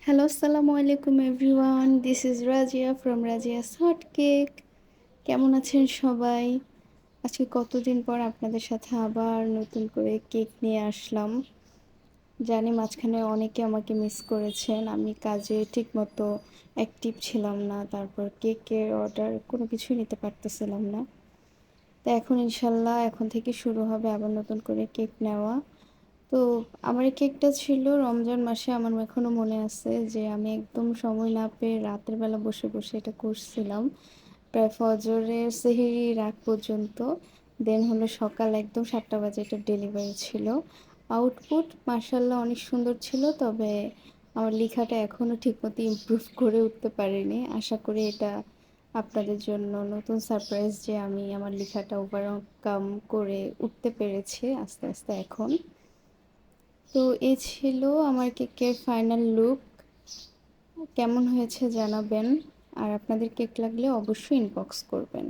Hello, আসসালামু আলাইকুম everyone. This is Razia from Razia's hot cake. কেমন আছেন সবাই? আজকে কতদিন পর আপনাদের সাথে আবার নতুন করে কেক নিয়ে আসলাম। জানি মাঝখানে অনেকে আমাকে মিস করেছেন। আমি কাজে ঠিকমতো অ্যাক্টিভ ছিলাম না। তারপর কেকের অর্ডার কোনো কিছুই নিতে পারতেছিলাম না। তো এখন ইনশাল্লাহ এখন থেকে শুরু হবে আবার নতুন করে কেক নেওয়া। তো আমার এই কেকটা ছিল রমজান মাসে। আমার এখনো মনে আছে যে আমি একদম সময় না পেয়ে রাতের বেলা বসে বসে এটা করছিলাম, প্রায় ফজরের সেহরির আগ পর্যন্ত। দেন হলো সকাল একদম 7টা বাজে এটা ডেলিভারি ছিল। আউটপুট মার্শাল্লাহ অনেক সুন্দর ছিল, তবে আমার লেখাটা এখনও ঠিকমতো ইমপ্রুভ করে উঠতে পারিনি। আশা করি এটা আপনাদের জন্য নতুন সারপ্রাইজ যে আমি আমার লেখাটা ওভারকাম করে উঠতে পেরেছি আস্তে আস্তে এখন। তো এই ছিল আমার কেকের ফাইনাল লুক। কেমন হয়েছে জানাবেন, আর আপনাদের কেক লাগলে অবশ্যই ইনবক্স করবেন।